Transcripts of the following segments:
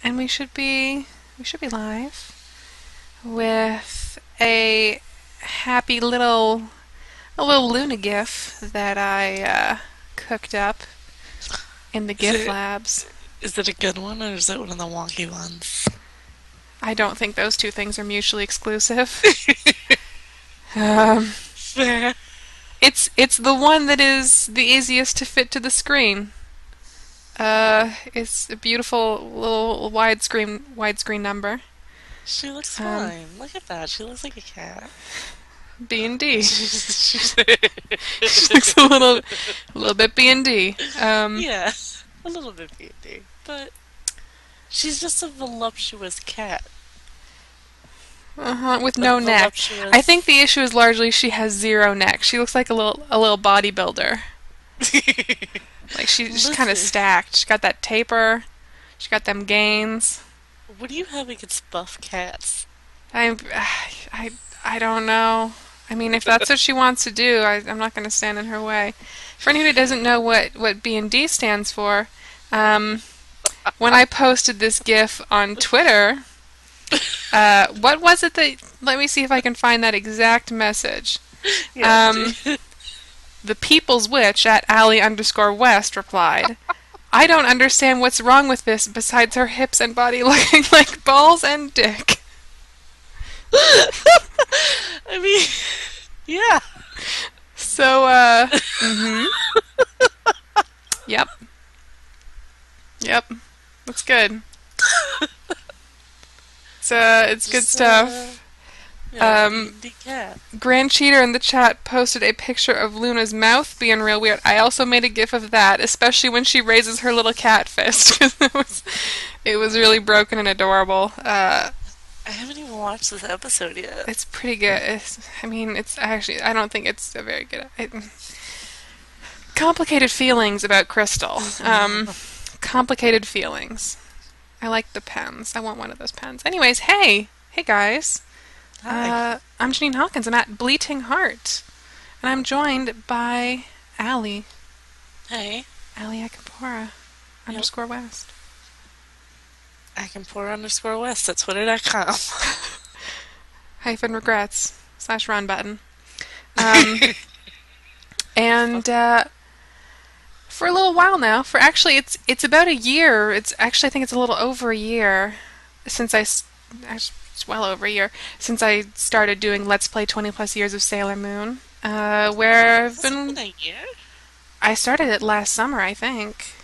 and we should be live with a little Luna GIF that I cooked up in the Is GIF it labs. is it a good one or is it one of the wonky ones? I don't think those two things are mutually exclusive. Um, Fair. it's the one that is the easiest to fit to the screen. It's a beautiful little widescreen number. She looks Um, fine. Look at that. She looks like a cat. B&D. She's She looks a little bit B&D. yeah, a little bit beauty, but she's just a voluptuous cat. With A no neck. I think voluptuous. the issue is largely she has zero neck. She looks like a little bodybuilder. Like she's kind of Listen, stacked. She got that taper. She got them gains. what do you have against buff cats? I I I don't know. I mean, if that's what she wants to do, I'm not going to stand in her way. For anyone who doesn't know what B&D stands for, um, when I posted this GIF on Twitter, what was it that? Let me see if I can find that exact message. Yeah, Um, the People's Witch at Ally_West replied, "I don't understand what's wrong with this besides her hips and body looking like balls and dick." I mean, yeah. So, mm-hmm. Yep. Yep. That's good. It's good Just stuff. yeah, Um, D&D cat. Grand Cheater in the chat posted a picture of Luna's mouth being real weird. I also made a gif of that, especially when she raises her little cat fist, because it was really broken and adorable. I haven't even watched this episode yet. It's pretty good. I mean, it's actually, I don't think it's a very good. Complicated feelings about Crystal. Complicated feelings. I like the pens. I want one of those pens. Anyways, hey guys. Hi. I'm Janine Hawkins. I'm at Bleating Heart, and I'm joined by Allie, Hey. Allie Akapora Yep. underscore West. I_West. That's Twitter.com. Hyphen regrets / run button. Um, and for a little while now, for actually it's about a year. It's actually I think it's a little over a year since actually it's well over a year since I started doing Let's Play 20 plus years of Sailor Moon. Where I've Has it been been. a year? I started it last summer, I think.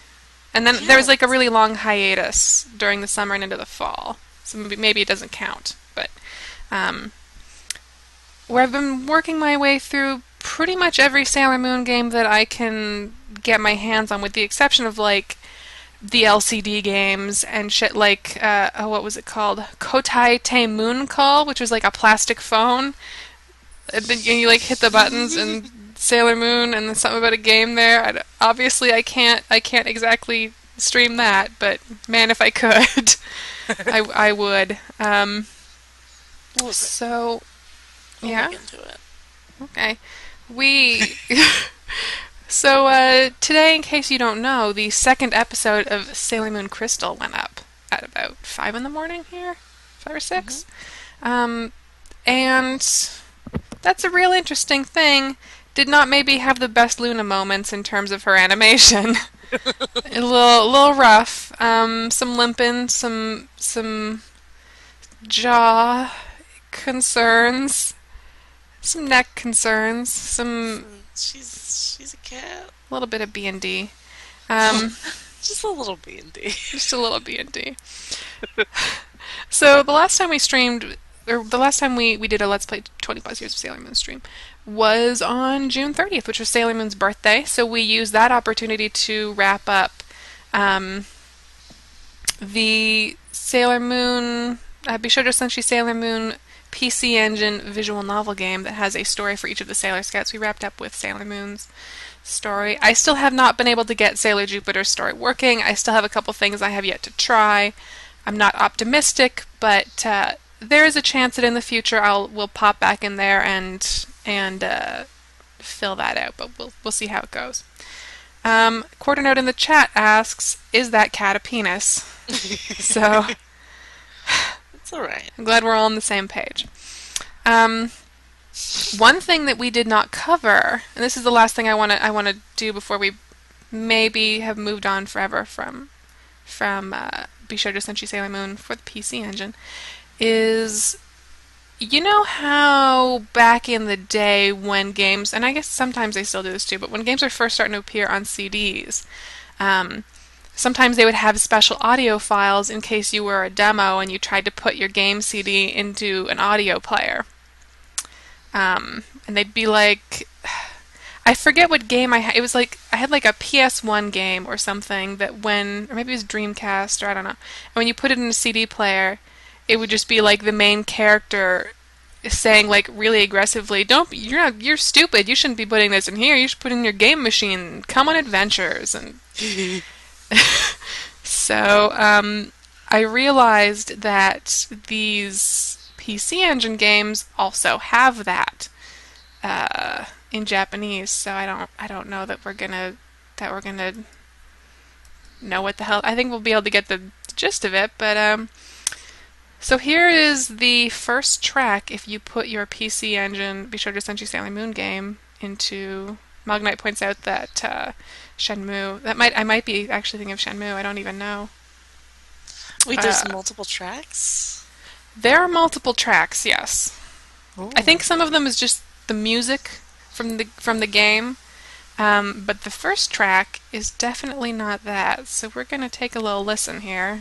And then there was Yeah. like a really long hiatus during the summer and into the fall. So maybe it doesn't count. But um, where I've been working my way through pretty much every Sailor Moon game that I can get my hands on, with the exception of like the LCD games and shit like, what was it called? Kotai Te Moon Call, which was like a plastic phone. And then you like hit the buttons and Sailor Moon, and then something about a game there. Obviously, I can't exactly stream that, but man, if I could, I would. We'll look, So we'll yeah, look into it. okay. We so today, in case you don't know, the second episode of Sailor Moon Crystal went up at about 5 in the morning here, 5 or 6, um, and that's a real interesting thing. Did not maybe have the best Luna moments in terms of her animation. A little rough. Some limping, some jaw concerns, some neck concerns, some Listen, she's a cat. a little bit of B&D. Um, Just a little B&D. just a little B&D. So the last time we streamed, or the last time we did a Let's Play 20 plus years of Sailor Moon stream, was on June 30th, which was Sailor Moon's birthday. So we used that opportunity to wrap up um, the Sailor Moon, Bishoujo Senshi Sailor Moon PC Engine visual novel game that has a story for each of the Sailor Scouts. We wrapped up with Sailor Moon's story. I still have not been able to get Sailor Jupiter's story working. I still have a couple things I have yet to try. I'm not optimistic, but there is a chance that in the future we'll pop back in there and fill that out. But we'll see how it goes. Quarter note in the chat asks, "Is that cat a penis?" So It's alright. I'm glad we're all on the same page. One thing that we did not cover, and this is the last thing I want to do before we maybe have moved on forever from Bishoujo Senshi Sailor Moon for the PC Engine, is you know how back in the day when games, and I guess sometimes they still do this too, but when games are first starting to appear on CDs, sometimes they would have special audio files in case you were a demo and you tried to put your game CD into an audio player. And they'd be like, I forget what game I had. It was like, I had like a PS1 game or something that when, or maybe it was Dreamcast, or I don't know. And when you put it in a CD player, it would just be like the main character saying like really aggressively, you're stupid, you shouldn't be putting this in here, you should put it in your game machine, come on adventures. And so I realized that these PC Engine games also have that in Japanese, so I don't know that we're gonna know what the hell. I think we'll be able to get the gist of it, but so here is the first track if you put your PC Engine Bishoujo Senshi Sailor Moon game into. Magnite points out that Shenmue. I might be actually thinking of Shenmue. I don't even know. Wait, there's multiple tracks? There are multiple tracks. Yes. Ooh. I think some of them is just the music from the game, but the first track is definitely not that. So we're gonna take a little listen here.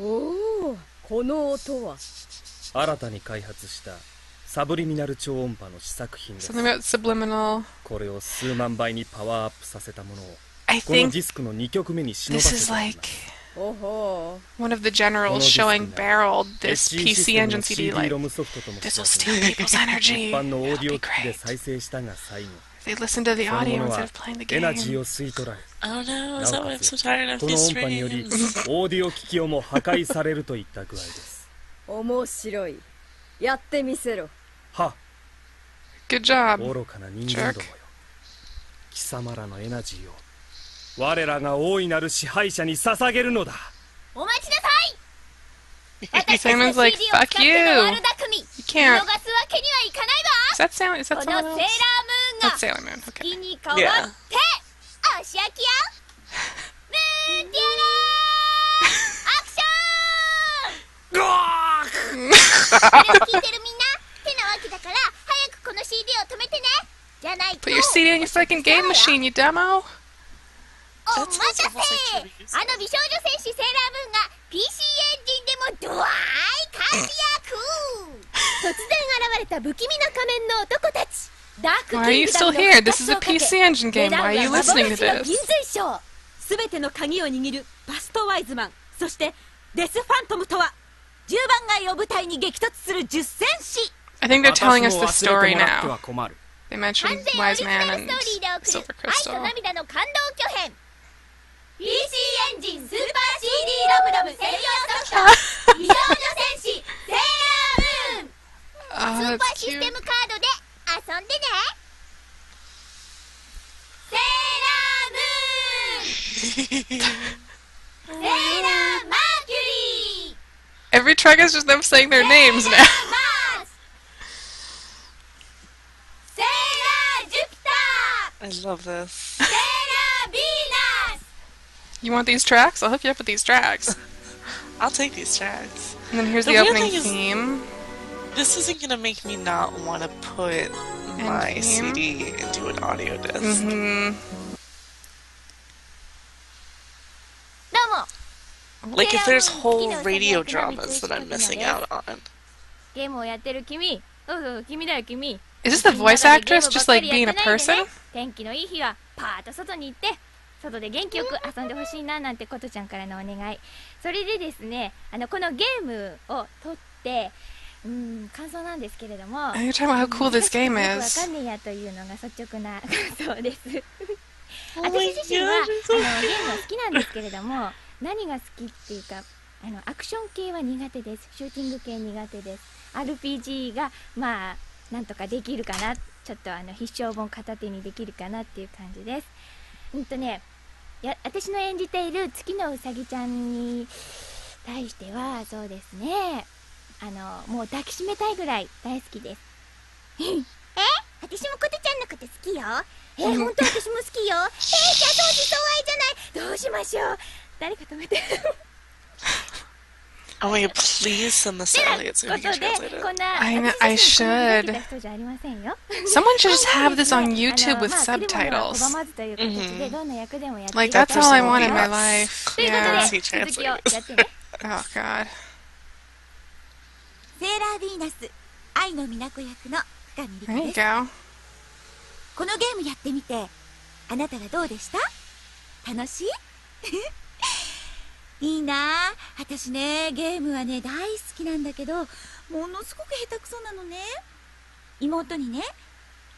Oh, この音は新たに開発したサブリミナル超音波の試作品です。 Something about subliminal. これを数万倍にパワーアップさせたものを I この think ディスクの2曲目に忍ば this せ is てあり like ます。 one of the generals showing Beryl this HG PC Engine CD. Like, ロムソフトとも this will 使って steal people's 一 energy. 般のオー It'll ディ be オ機器で great. 再生したが最後 They listen to the その audio もの instead は of playing the エナジー game. を吸い取られ Oh no, is な that お why か I'm つ so tired of この these 音波により streams? オーディオ機器をも破壊されるといった具合です。面白い。やってみせろ。は Good job. 愚かな人間どもよ。貴様らのエナジーを我らが大いなる支配者に捧げるのだ。お待ちなさい。 Simon's like, fuck you. You can't. 逃すわけにはいかないわ。 Is that someone else? このセーラームーンが That's Sailor Moon. 月 Okay. に変わって、足焼きよ。ムーンティアラーアクション。これを聞いてるみんな、てなわけだから早くこの CD を止めてね。じゃないと。 Put your CD in your fucking game machine, you demo. お待たせ。あの美少女戦士セーラームーンが PC エンジンでもドワーイ活躍。突然現れた不気味な仮面の男たち。ダーク Why are キン you グダ still ムの here? 復 This 活 is を a かけ PC Engine game. 狙う Why は are you listening to 幻の this? 銀髄賞。すべての鍵を握るバストワイズマン、そしてデスファントムとは10番街を舞台に激突する10戦士。 I think they're telling us the 私も忘れ story てもらって now. は困る。 They 完 mentioned 全オリジ Wise ナル Man ス and トーリーで送 Silver る愛と Crystal. 涙の感動巨編。PC エンジンスーパー CD ロムロム専用ソフト美少女戦士セーラームーン。 Oh, スー that's パーシステ cute. ムカードで遊んでね。セーラームーン。セーラーマーキュリー。 Every track is just them saying their names セー now. ラーマース。セーラージュピタ I love this. ー。セーラービーナス。 You want these tracks? I'll hook you up with these tracks. I'll take these tracks. And then here's The the weird opening thing is- theme. This isn't gonna make me not want to put my theme. CD into an audio disc. どうも。 Like if there's whole radio dramas that I'm missing out on. ゲームをやってる君。そうそう、君だよ君。 Is this the voice actress just like being a person? 天気のいい日はパーッと外に行って外で元気よく遊んでほしいななんてことちゃんからのお願い。それでですね、このゲームを撮って感想なんですけれども、 You're talking about how cool this game よくわ is. かんねえやというのが率直な感想です。 Oh my 私自身は god, I'm so ゲームは好きなんですけれども、何が好きっていうかアクション系は苦手です。シューティング系苦手です。 RPG がまあなんとかできるかな、ちちょっと必勝本片手にできるかなっていう感じです。私の演じている月のうさぎちゃんに対してはそうですね、もう抱きしめたいぐらい大好きです。私もコトちゃんのこと好きよ。本当私も好きよ。じゃあ相思相愛じゃない。どうしましょう。誰か止めて。Oh my god, please send this to Elliot so he can translate it. I should. Someone should just have this on YouTube with subtitles. Like, that's all I want in my life. Yeah. He translates. Oh, God. セーラーヴィーナス愛の美奈子役の深見 There 理 you 子です。 go. このゲームやってみてあなたはどうでした？楽しい？いいなあ。私ね、ゲームはね大好きなんだけど、ものすごく下手くそなのね。妹にね、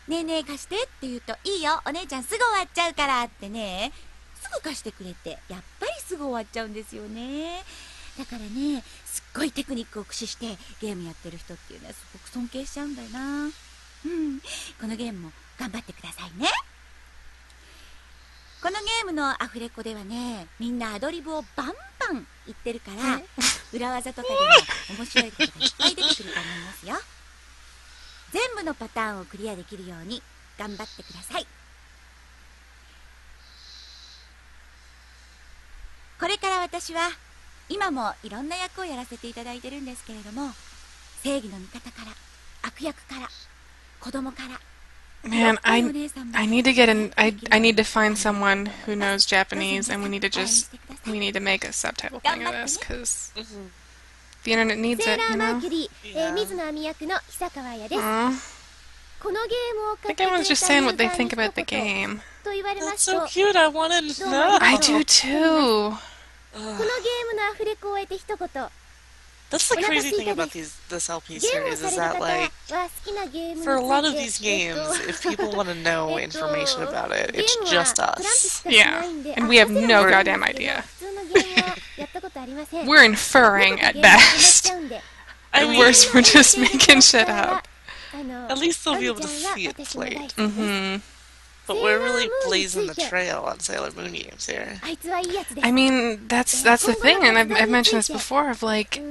ねえねえ貸してって言うと、いいよお姉ちゃんすぐ終わっちゃうからってね、すぐ貸してくれて、やっぱりすぐ終わっちゃうんですよね。だからね、すっごいテクニックを駆使してゲームやってる人っていうのはすごく尊敬しちゃうんだよな。このゲームも頑張ってくださいね。このゲームのアフレコではね、みんなアドリブをバンバン言ってるから裏技とかでも面白いことがいっぱい出てくると思いますよ。全部のパターンをクリアできるように頑張ってください。これから私は今もいろんな役をやらせていただいてるんですけれども、正義の味方から悪役から子供から、 Man, I need to get in. I need to find someone who knows Japanese, and we need to make a subtitle thing of this because the internet needs セー it. ラー You マー know. キュリー、水野亜美役の久川彩です。 Aw. このゲームを I 買っ think てくれ everyone's た just saying what they ユーザーに think about the 一言 game. と言われま That's す so と、 cute. I want to know. I do too. このゲームのアフレコを終えて一言。 That's the crazy thing about this LP ゲームを series さ is れる that 方 like は好きなゲームについて for a lot of these games, if people want to know information about it, it's just us. Yeah, and we have no goddamn idea. 普通のゲームはやったことありません。 We're inferring at best. I At mean, worst, we're just making shit up. at least they'll be able to see it played. Mm-hmm. But we're really blazing the trail on Sailor Moon games here. あいつはいいやつです。 I mean, that's the thing, and I've mentioned this before. Of like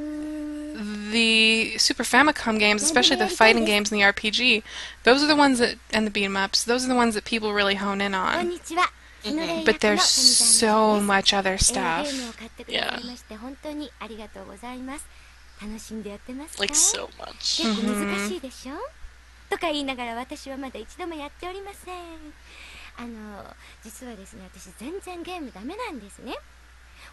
the Super Famicom games, especially the fighting games and the RPG, those are the ones that, and the beat 'em ups, those are the ones that people really hone in こん on. にちは。 But there's so much other ゲー stuff. ムを買ってくださいまして本当にありがとうございます。楽しんでやってますか？ Like so much. 結構難しいでしょ、とか言いながら私はまだ一度もやっておりません。実はですね、私全然ゲームダメなんですね。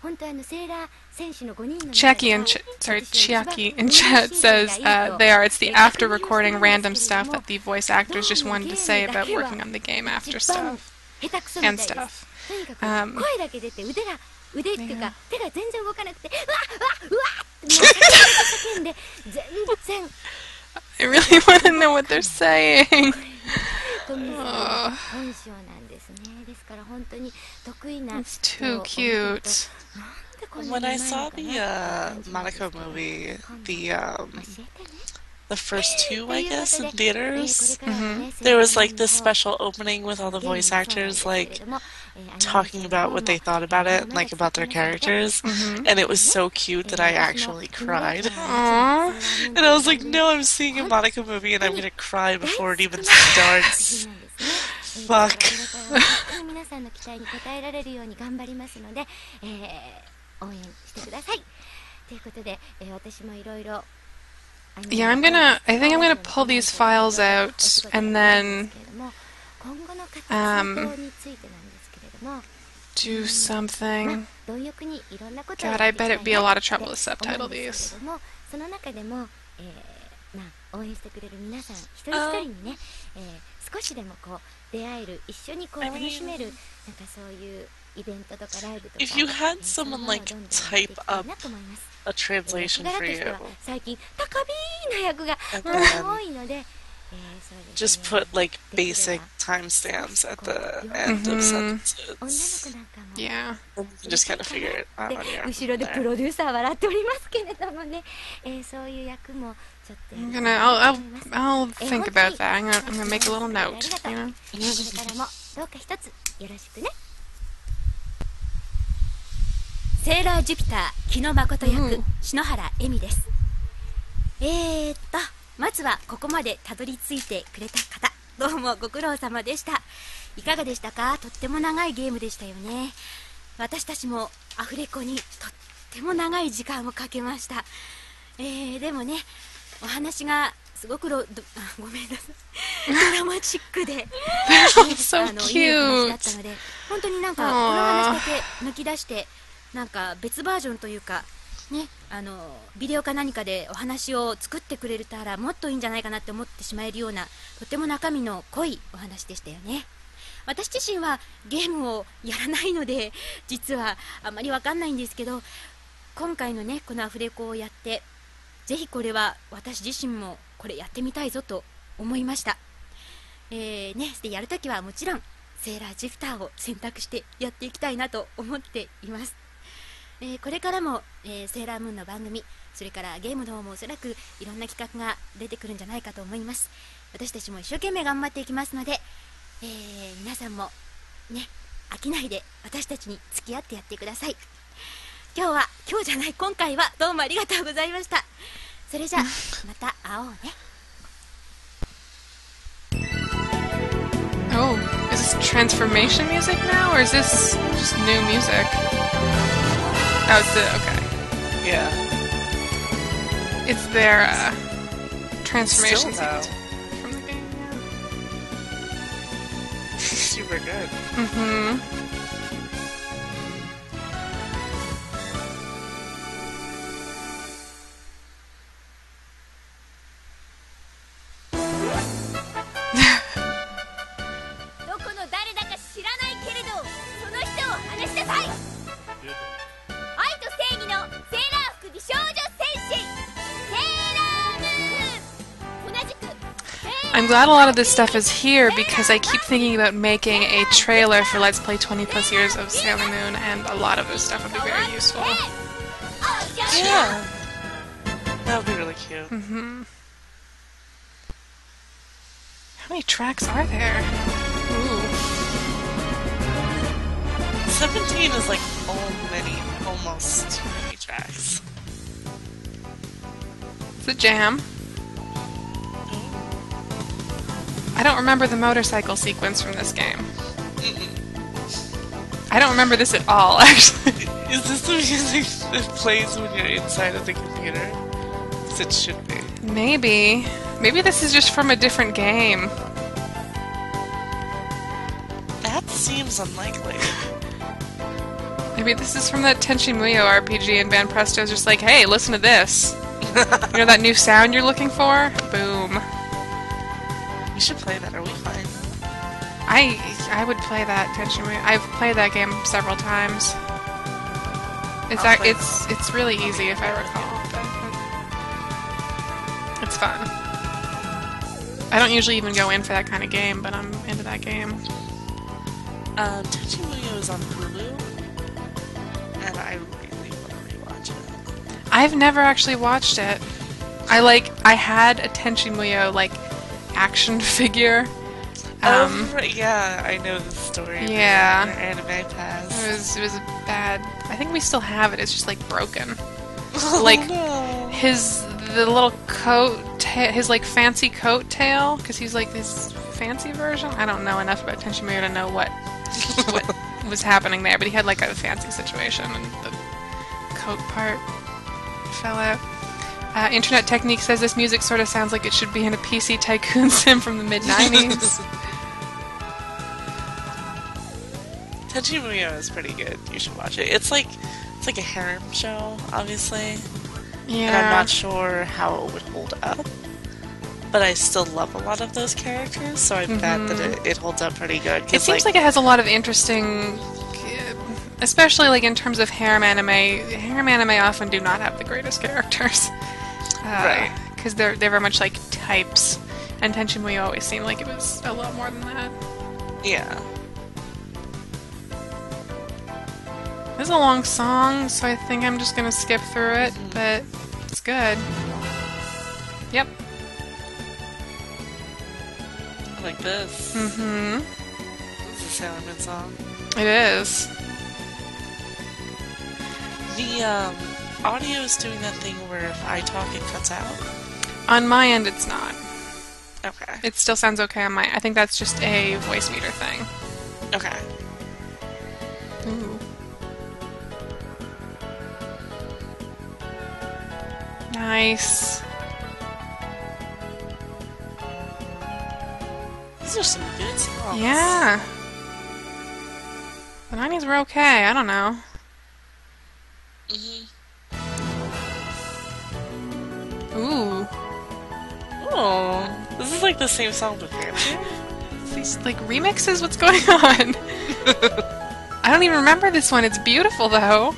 本当セーラー戦士の5人の中で Chiaki in Chiaki in chat says it's the after recording random stuff that the voice actors just wanted to say about working on the game after stuff 下手くそみたい and です。 stuff. とにかく声だけ出て腕っていうか手が全然動かなくて、うわっうわっうわっってもう叫んで全然 I really want to know what they're saying. 本性なんですね。ですから本当に得意な It's too cute. When I saw the Monaco movie, the first two, I guess, in theaters, there was like this special opening with all the voice actors like talking about what they thought about it, like about their characters, and it was so cute that I actually cried. Aww. And I was like, no, I'm seeing a Monaco movie and I'm gonna cry before it even starts. Fuck. 皆さんの期待に応えられるように頑張りますので、応援してください。ということで、私もいろいろ Yeah, I think I'm gonna pull these files out and then do something. God, I bet it'd be a lot of trouble to subtitle these. その中でも、応援してくれる皆さん一人一人にね、少しでもこう出会える、一緒にこう楽しめる、なんかそういうイベントとかライブとか、 If you had someone like type up a translation for you, 最近高ビーな役が多いので、Just put like basic timestamps at the end of sentences. Yeah. And you can just kind of figure it out on your 後ろでプ there. ロデューサー笑っておりますけれどもね、そういう役もちょっとやりたい I'm な gonna, と思います。 I'll think about that. I'm gonna make a little あ note. りがとう。 You know. これからもどうか一つよろしくね。セーラージュピター木野誠役、篠原恵美です。まずはここまでたどり着いてくれた方、どうもご苦労様でした。いかがでしたか？とっても長いゲームでしたよね。私たちもアフレコにとっても長い時間をかけました。でもね、お話がすごくごめんなさい、ドラマチックでSo いいお話だ cute. ったので、本当になんかこの話だけ抜き出してなんか別バージョンというかね、ビデオか何かでお話を作ってくれたらもっといいんじゃないかなって思ってしまえるような、とても中身の濃いお話でしたよね。私自身はゲームをやらないので実はあんまりわかんないんですけど、今回のねこのアフレコをやってぜひこれは私自身もこれやってみたいぞと思いました。でやるときはもちろんセーラージュピターを選択してやっていきたいなと思っています。これからも、セーラームーンの番組、それからゲームの方もおそらくいろんな企画が出てくるんじゃないかと思います。私たちも一生懸命頑張っていきますので、皆さんもね飽きないで私たちに付き合ってやってください。今日じゃない今回はどうもありがとうございました。それじゃあまた会おうね。 Oh, is this transformation music now, or is this just new music? Oh, it's okay. Yeah. It's their transformation Still though. sequence from the game. Super good. Mm-hmm. どこの誰だか知らないけれどその人を話しなさい。愛と正義のセーラー服美少女戦士セーラームーン。同じく I'm glad a lot of this stuff is here because I keep thinking about making a trailer for Let's Play 20 plus years of Sailor Moon, and a lot of this stuff would be very useful. Yeah. That would be really cute. Mm-hmm. How many tracks are there? Ooh. 17 is like almost too many tracks. It's a jam. I don't remember the motorcycle sequence from this game. I don't remember this at all, actually. Is this the music that plays when you're inside of the computer? Because it should be. Maybe. Maybe this is just from a different game. That seems unlikely. Maybe this is from that Tenchi Muyo RPG and Van Presto's just like, hey, listen to this. You know that new sound you're looking for? Boom. We should play that. Are we fine? I would play that Tenchi Muyo. I've played that game several times. It's really easy if I recall. But it's fun. I don't usually even go in for that kind of game, but I'm into that game. Tenchi Muyo is on Hulu, and I really want to rewatch it. I've never actually watched it. I had a Tenchi Muyo action figure. Yeah, I know the story. Yeah. The anime pass. It was bad. I think we still have it. It's just broken. Oh, no. The little coat, his fancy coat tail, because he's this fancy version. I don't know enough about Tenchi Muyo to know what was happening there, but he had a fancy situation, and the coat part fell out. Internet Technique says this music sort of sounds like it should be in a PC Tycoon sim from the mid-90s. Tenchi Muyo is pretty good. You should watch it. It's like a harem show, obviously. Yeah. And I'm not sure how it would hold up. But I still love a lot of those characters, so I bet that it holds up pretty good. It seems like it has a lot of interesting, especially in terms of harem anime. Harem anime often do not have the greatest characters. Right. Because they're very much types. And Tenchi Muyo always seemed like it was a lot more than that. Yeah. This is a long song, so I think I'm just gonna skip through it, but it's good. Yep. Like this. Mm-hmm. This is a Sailor Moon song. It is. The audio is doing that thing where if I talk, it cuts out. On my end, it's not. Okay. It still sounds okay on my... I think that's just a voice meter thing. Okay. Ooh. Nice. These are some good songs. Yeah. The 90s were okay, I don't know. Ooh. Oh, this is like the same song but fancy. These, like, remixes? What's going on? I don't even remember this one. It's beautiful, though.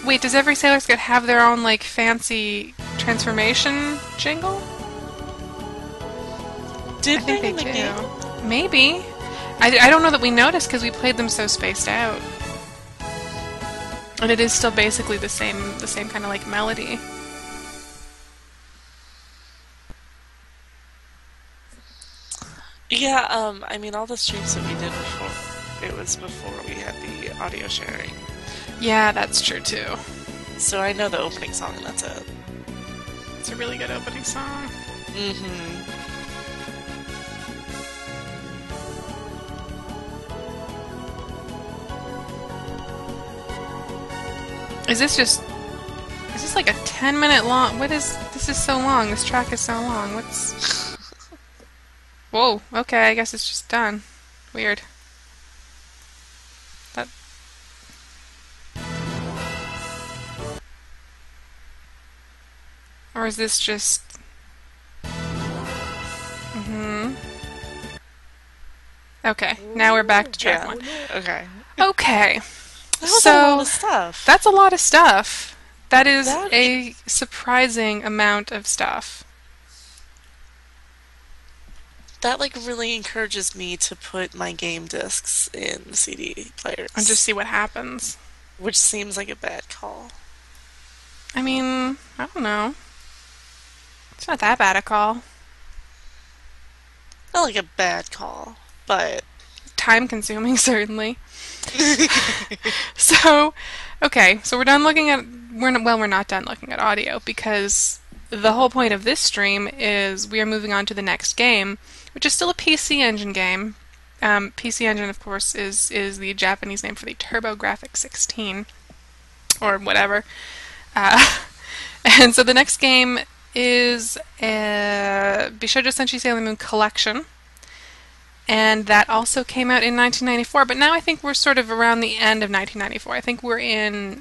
Wait, does every Sailor Scout have their own, like, fancy transformation jingle? Did I think they in the do. game? Maybe. I don't know that we noticed because we played them so spaced out. And it is still basically the same kind of, like, melody. Yeah, I mean, all the streams that we did before, it was before we had the audio sharing. Yeah, that's true, too. So I know the opening song, and that's it. It's a really good opening song. Mm-hmm. Is this like a 10-minute long? This is so long. This track is so long. What's... Whoa, okay, I guess it's just done. Weird. That... Or is this just... Okay, now we're back to track one. Okay. Okay. That was So, a lot of stuff. that's a lot of stuff. That is That- a surprising amount of stuff. That, like, really encourages me to put my game discs in CD players. And just see what happens. Which seems like a bad call. I mean, I don't know. It's not that bad a call. Not like a bad call, but... Time consuming, certainly. So, okay, so we're done looking at... we're not done looking at audio, because the whole point of this stream is we are moving on to the next game, which is still a PC Engine game. PC Engine, of course, is the Japanese name for the TurboGrafx 16, or whatever. And so the next game is Bishoujo Senshi Sailor Moon Collection, and that also came out in 1994, but now I think we're sort of around the end of 1994. I think we're in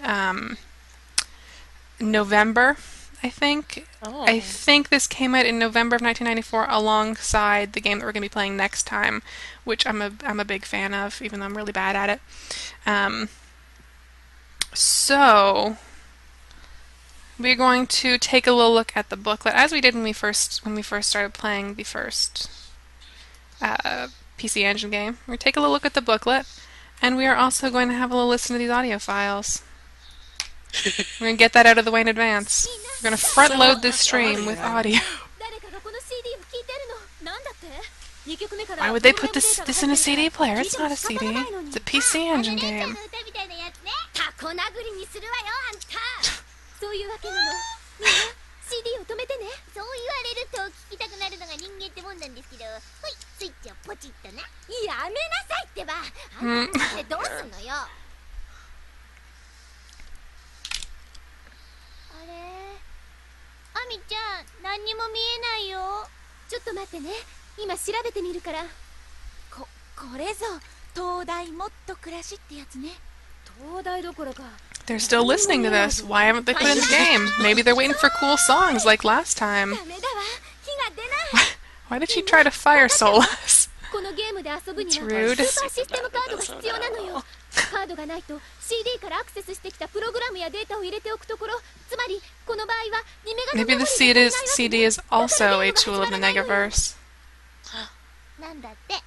November, I think. Oh. I think this came out in November of 1994 alongside the game that we're going to be playing next time, which I'm a big fan of, even though I'm really bad at it. So we're going to take a little look at the booklet, as we did when we first started playing the first PC Engine game. We're going to take a little look at the booklet, and we are also going to have a little listen to these audio files. We're going to get that out of the way in advance. We're going to front load this stream with audio. Why would they put this in a CD player? It's not a CD. It's a PC Engine game. タコ殴りにするわよあんたそういうわけなのみんな CD を止めてねそう言われると聞きたくなるのが人間ってもんなんですけどほいスイッチをポチッとなやめなさいってばあんたってどうすんのよあれアミちゃん何にも見えないよちょっと待ってね今調べてみるからこれぞ東大もっと暮らしってやつね They're still listening to this. Why haven't they put it in the game? Maybe they're waiting for cool songs like last time. Why did she try to fire Solas? このゲームで遊ぶにはスー It's rude. パーシステムカードが必要なのよカードがないと CD からアクセスしてきたプログラムやデータを入れておくところ、つまりこの場合は2メガの Maybe the CD is also a tool of the Negaverse. なんだって。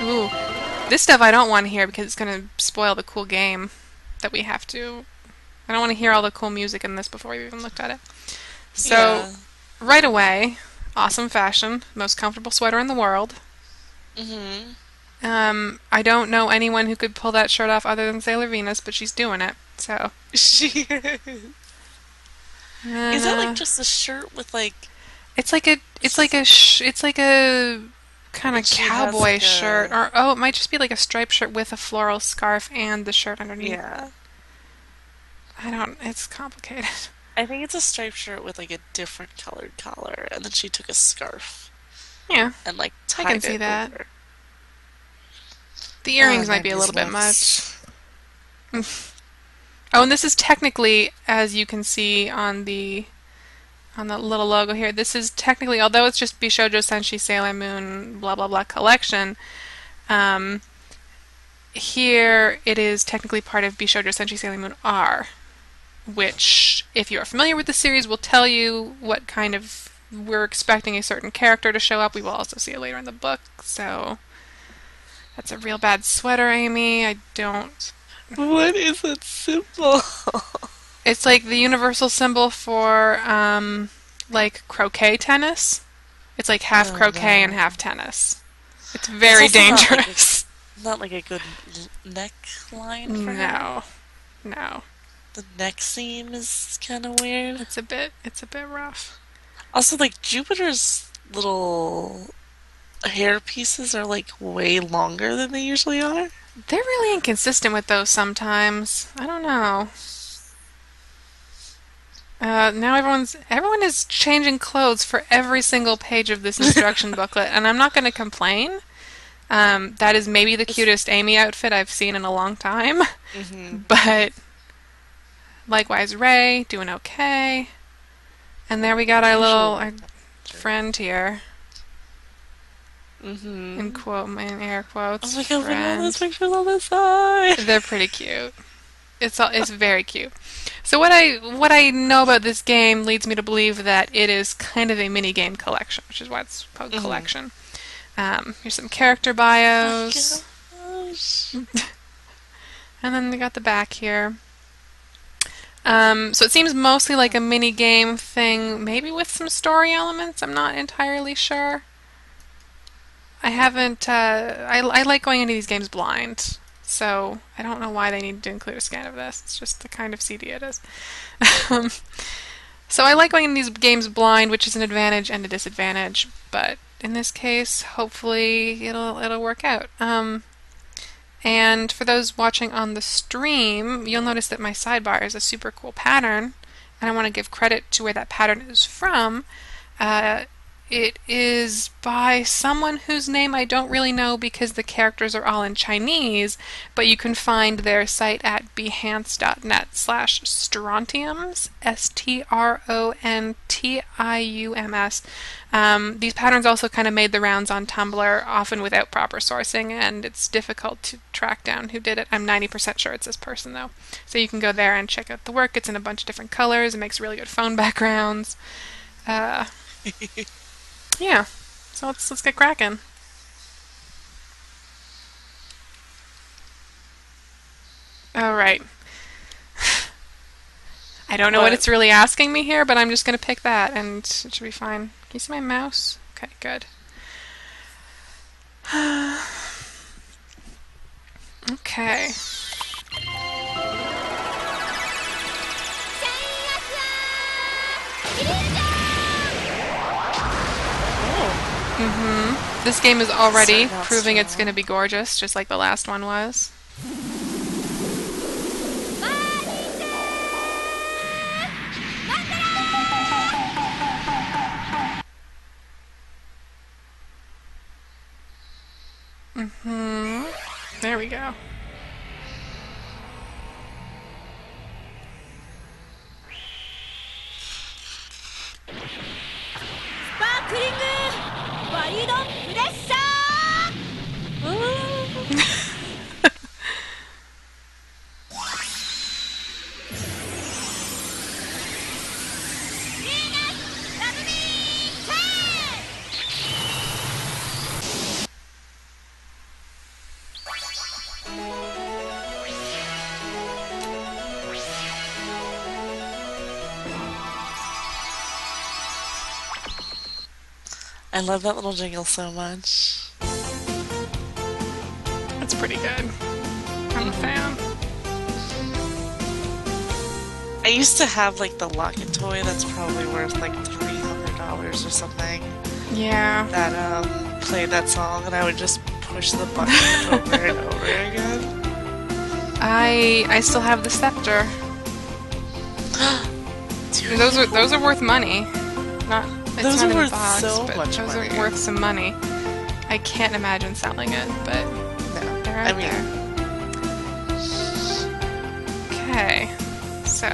Ooh, this stuff I don't want to hear because it's going to spoil the cool game that we have to. I don't want to hear all the cool music in this before we've even looked at it. So, right away, awesome fashion, most comfortable sweater in the world. I don't know anyone who could pull that shirt off other than Sailor Venus, but she's doing it. So She is. Is that like just a shirt with like? It's like a kind of cowboy shirt, or it might just be like a striped shirt with a floral scarf and the shirt underneath. Yeah. It's complicated. I think it's a striped shirt with like a different colored collar, and then she took a scarf. Yeah. And like tied I can see that. over. The earrings might be a little bit much. Oh, and this is technically, as you can see on the little logo here, this is technically, although it's just Bishoujo Senshi Sailor Moon blah blah blah collection, here it is technically part of Bishoujo Senshi Sailor Moon R, which, if you are familiar with the series, will tell you what kind of, we're expecting a certain character to show up. We will also see it later in the book, so that's a real bad sweater, Amy. I don't... What is that symbol? It's like the universal symbol for, like, croquet tennis. It's like half croquet and half tennis. It's very dangerous. Not like a good neckline for her? No. The neck seam is kind of weird. It's a bit rough. Also, like, Jupiter's little hair pieces are, like, way longer than they usually are. They're really inconsistent with those sometimes. I don't know. Now everyone is changing clothes for every single page of this instruction booklet, and I'm not going to complain. That is maybe the cutest Amy outfit I've seen in a long time. But likewise, Ray doing okay. And there we got our little friend here. In air quotes. Oh my god, look at all those pictures on the side. They're pretty cute. It's very cute. So what I know about this game leads me to believe that it is kind of a mini game collection, which is why it's called collection. Here's some character bios. Oh gosh. And then we got the back here. So it seems mostly like a mini game thing, maybe with some story elements. I'm not entirely sure. I haven't. I like going into these games blind, so I don't know why they need to include a scan of this. It's just the kind of CD it is. So I like going into these games blind, which is an advantage and a disadvantage. But in this case, hopefully it'll work out. And for those watching on the stream, you'll notice that my sidebar is a super cool pattern, and I want to give credit to where that pattern is from. It is by someone whose name I don't really know because the characters are all in Chinese, but you can find their site at behance.net/strontiums, STRONTIUMS. These patterns also kind of made the rounds on Tumblr, often without proper sourcing, and it's difficult to track down who did it. I'm 90% sure it's this person, though. So you can go there and check out the work. It's in a bunch of different colors. It makes really good phone backgrounds. Yeah, so let's get cracking. All right. I don't know what it's really asking me here, but I'm just going to pick that, and it should be fine. Can you see my mouse? Okay, good. Okay. This game is already proving it's going to be gorgeous, just like the last one was. There we go. サイドプレッシャー。ヴィーナスラブミーチェン。 I love that little jingle so much. That's pretty good. I'm a fan. I used to have like the locket toy that's probably worth like $300 or something Yeah. that played that song, and I would just push the button over and over again. I still have the scepter. Those are worth money. It's Those not are in the worth box, so but much those money. are worth some money. I can't imagine selling it, but No, they're I out mean, there. Okay, so